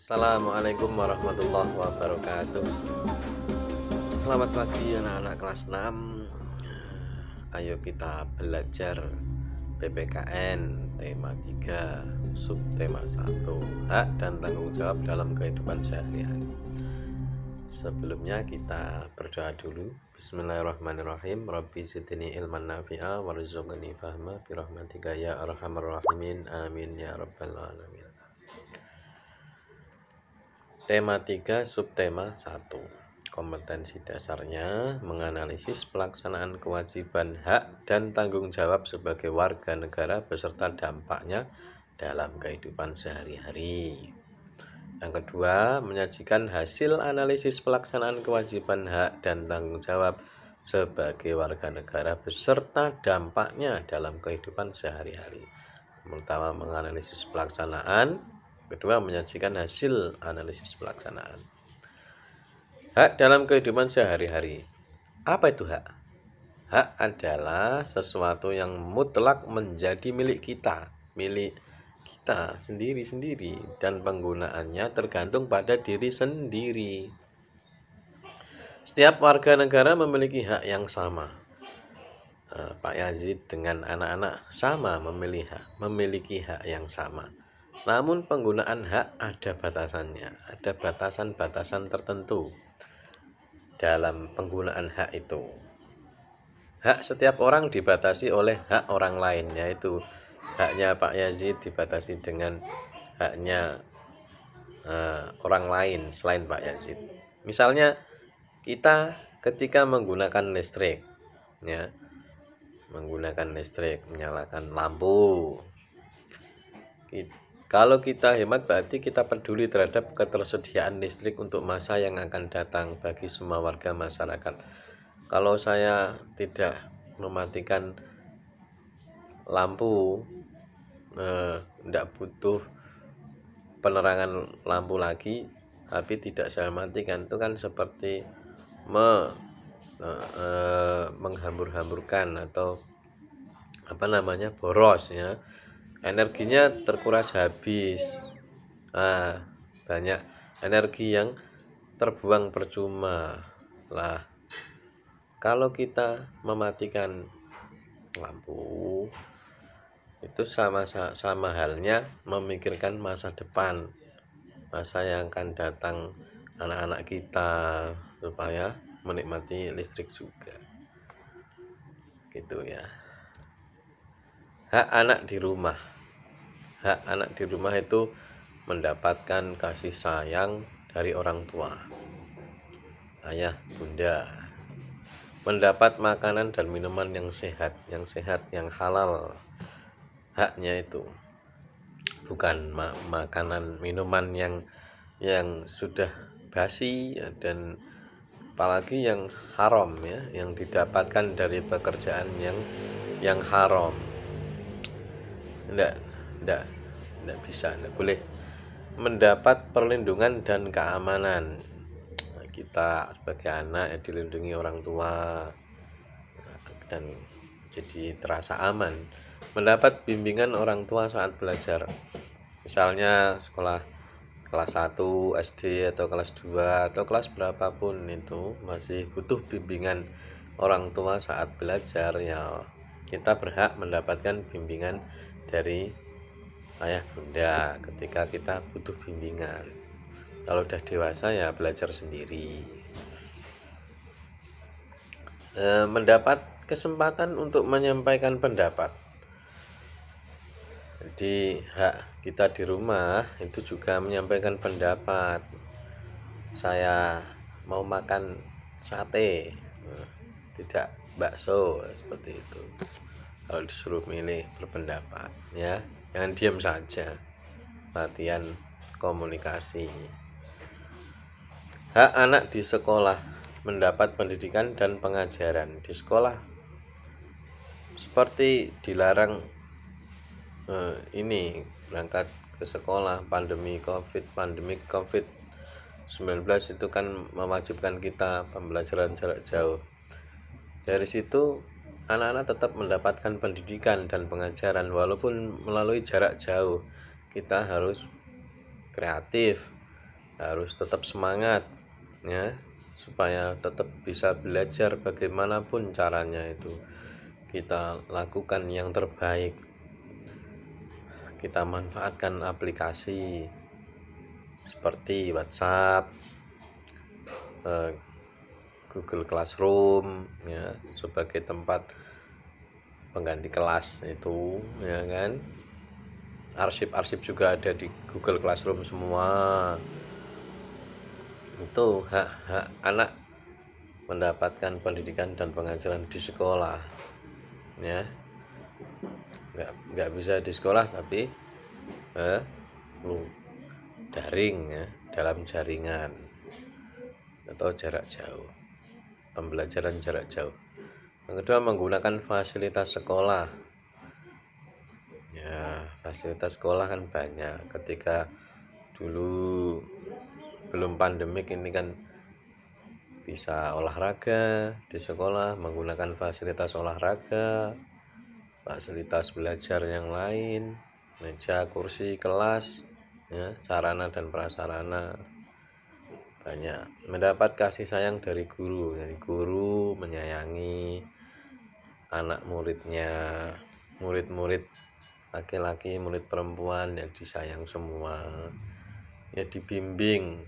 Assalamualaikum warahmatullahi wabarakatuh. Selamat pagi anak-anak kelas 6. Ayo kita belajar PPKN tema 3 subtema 1 hak dan tanggung jawab dalam kehidupan sehari-hari. Sebelumnya kita berdoa dulu. Bismillahirrahmanirrahim. Rabbi zidni ilman nafi'a warzuqni fahma birahmatika ya arhamar rahimin. Amin ya rabbal alamin. Tema 3 subtema 1. Kompetensi dasarnya menganalisis pelaksanaan kewajiban hak dan tanggung jawab sebagai warga negara beserta dampaknya dalam kehidupan sehari-hari. Yang kedua, menyajikan hasil analisis pelaksanaan kewajiban hak dan tanggung jawab sebagai warga negara beserta dampaknya dalam kehidupan sehari-hari. Pertama, menganalisis pelaksanaan. Kedua, menyajikan hasil analisis pelaksanaan. Hak dalam kehidupan sehari-hari. Apa itu hak? Hak adalah sesuatu yang mutlak menjadi milik kita sendiri-sendiri, dan penggunaannya tergantung pada diri sendiri. Setiap warga negara memiliki hak yang sama. Pak Yazid dengan anak-anak sama memiliki hak yang sama. Namun penggunaan hak ada batasannya, ada batasan-batasan tertentu dalam penggunaan hak itu. Hak setiap orang dibatasi oleh hak orang lain, yaitu haknya Pak Yazid dibatasi dengan haknya orang lain selain Pak Yazid. Misalnya kita ketika menggunakan listrik, menyalakan lampu. Kalau kita hemat berarti kita peduli terhadap ketersediaan listrik untuk masa yang akan datang bagi semua warga masyarakat. Kalau saya tidak mematikan lampu, tidak butuh penerangan lampu lagi, tapi tidak saya matikan, itu kan seperti menghambur-hamburkan atau boros, ya. Energinya terkuras habis. Banyak energi yang terbuang percuma. Lah, kalau kita mematikan lampu, itu sama halnya memikirkan masa depan, masa yang akan datang anak-anak kita, supaya menikmati listrik juga. Gitu ya. Hak anak di rumah. Hak anak di rumah itu mendapatkan kasih sayang dari orang tua, ayah, bunda, mendapat makanan dan minuman yang sehat, yang halal. Haknya itu bukan makanan minuman yang sudah basi dan apalagi yang haram, ya, yang didapatkan dari pekerjaan yang haram. Tidak bisa, tidak boleh. Mendapat perlindungan dan keamanan. Kita sebagai anak dilindungi orang tua dan jadi terasa aman. Mendapat bimbingan orang tua saat belajar. Misalnya sekolah kelas 1 SD atau kelas 2 atau kelas berapapun, itu masih butuh bimbingan orang tua saat belajar, ya. Kita berhak mendapatkan bimbingan dari ayah bunda ketika kita butuh bimbingan. Kalau udah dewasa ya belajar sendiri. Mendapat kesempatan untuk menyampaikan pendapat. Jadi hak kita di rumah itu juga menyampaikan pendapat. Saya mau makan sate, tidak bakso, seperti itu. Kalau disuruh milih berpendapat, ya, jangan diam saja. Latihan komunikasi. Hak anak di sekolah. Mendapat pendidikan dan pengajaran di sekolah. Seperti dilarang berangkat ke sekolah, pandemi COVID-19 itu kan mewajibkan kita pembelajaran jarak jauh. Dari situ anak-anak tetap mendapatkan pendidikan dan pengajaran walaupun melalui jarak jauh. Kita harus kreatif, harus tetap semangat ya, supaya tetap bisa belajar bagaimanapun caranya itu kita lakukan yang terbaik. Kita manfaatkan aplikasi seperti WhatsApp, eh, Google Classroom ya, sebagai tempat pengganti kelas itu ya kan. Arsip-arsip juga ada di Google Classroom semua. Itu hak-hak anak mendapatkan pendidikan dan pengajaran di sekolah ya. Nggak bisa di sekolah, tapi daring ya, dalam jaringan atau jarak jauh, pembelajaran jarak jauh. Yang kedua, menggunakan fasilitas sekolah ya. Fasilitas sekolah kan banyak. Ketika dulu belum pandemik ini kan bisa olahraga di sekolah, menggunakan fasilitas olahraga, fasilitas belajar yang lain, meja, kursi, kelas ya, sarana dan prasarana banyak. Mendapat kasih sayang dari guru, menyayangi anak muridnya, murid-murid laki-laki, murid perempuan yang disayang semua ya, dibimbing,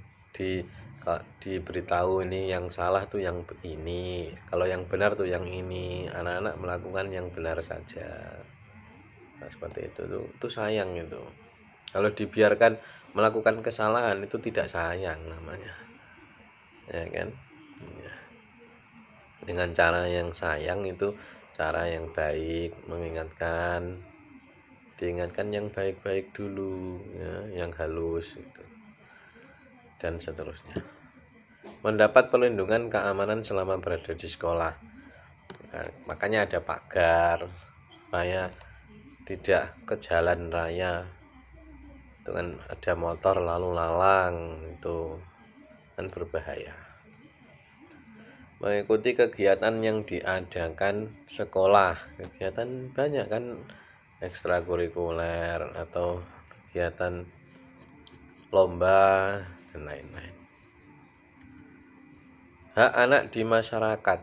diberitahu ini yang salah tuh yang ini, kalau yang benar tuh yang ini. Anak-anak melakukan yang benar saja. Nah, seperti itu tuh sayang itu. Kalau dibiarkan melakukan kesalahan itu tidak sayang namanya ya kan ya. Dengan cara yang sayang itu cara yang baik, diingatkan yang baik-baik dulu ya, yang halus itu, dan seterusnya. Mendapat perlindungan keamanan selama berada di sekolah. Nah, makanya ada pagar supaya tidak ke jalan raya itu kan, ada motor lalu lalang, itu kan berbahaya. Mengikuti kegiatan yang diadakan sekolah, kegiatan banyak kan, ekstrakurikuler atau kegiatan lomba dan lain-lain. Hak anak di masyarakat.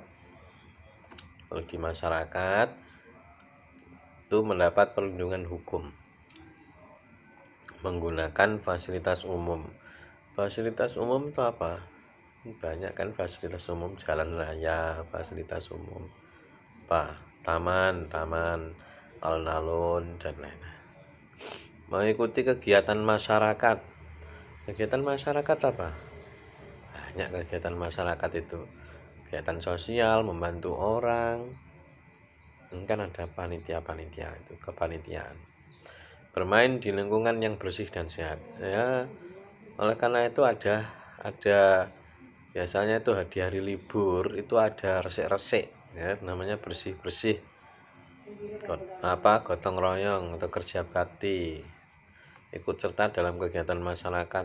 Kalau di masyarakat itu mendapat perlindungan hukum, menggunakan fasilitas umum. Fasilitas umum itu apa? Banyak kan fasilitas umum, jalan raya, fasilitas umum apa, taman, alun-alun dan lain-lain. Mengikuti kegiatan masyarakat. Kegiatan masyarakat apa? Banyak kegiatan masyarakat itu, kegiatan sosial, membantu orang. Ini kan ada panitia itu, kepanitiaan. Bermain di lingkungan yang bersih dan sehat ya. Oleh karena itu ada biasanya itu di hari libur itu ada resik-resik ya, namanya bersih-bersih, gotong royong atau kerja bakti, ikut serta dalam kegiatan masyarakat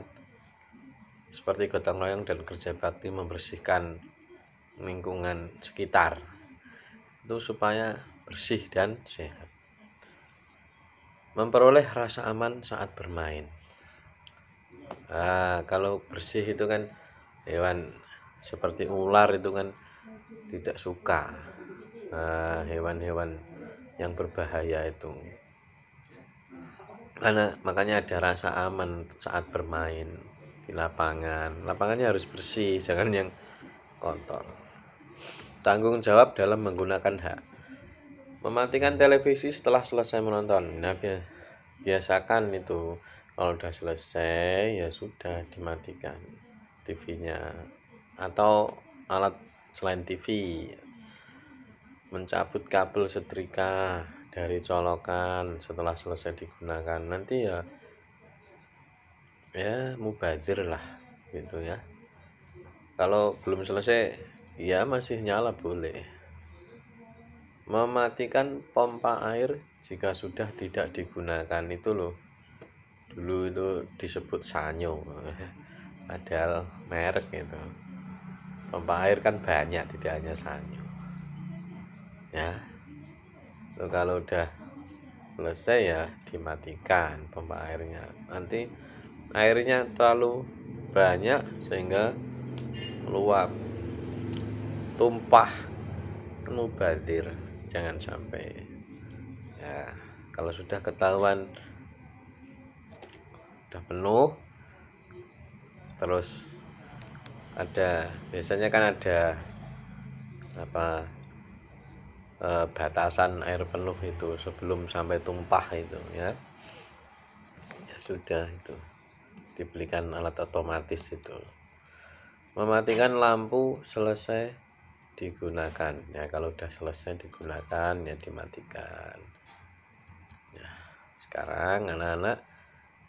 seperti gotong royong dan kerja bakti, membersihkan lingkungan sekitar itu supaya bersih dan sehat. Memperoleh rasa aman saat bermain. Kalau bersih itu kan hewan seperti ular itu kan tidak suka, hewan-hewan yang berbahaya itu. Makanya ada rasa aman saat bermain di lapangan. Lapangannya harus bersih, jangan yang kotor. Tanggung jawab dalam menggunakan hak. Mematikan televisi setelah selesai menonton. Nah, biasakan itu kalau udah selesai ya sudah dimatikan TV-nya atau alat selain TV. Mencabut kabel setrika dari colokan setelah selesai digunakan, nanti ya mubazir lah gitu ya. Kalau belum selesai ya masih nyala boleh. Mematikan pompa air jika sudah tidak digunakan itu loh, dulu itu disebut sanyo padahal merek itu. Pompa air kan banyak, tidak hanya sanyo ya. Kalau udah selesai ya dimatikan pompa airnya. Nanti airnya terlalu banyak sehingga meluap, tumpah, mubazir. Jangan sampai. Ya, kalau sudah ketahuan sudah penuh, terus biasanya kan ada batasan air penuh itu sebelum sampai tumpah itu ya. Ya sudah, itu dibelikan alat otomatis itu. Mematikan lampu selesai digunakan. Ya, kalau udah selesai digunakan ya dimatikan. Ya, sekarang anak-anak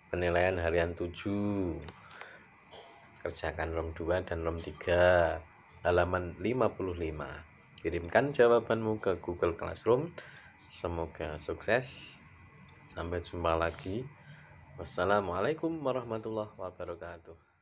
penilaian harian 7. Kerjakan ROM 2 dan ROM 3 halaman 55. Kirimkan jawabanmu ke Google Classroom. Semoga sukses. Sampai jumpa lagi. Wassalamualaikum warahmatullahi wabarakatuh.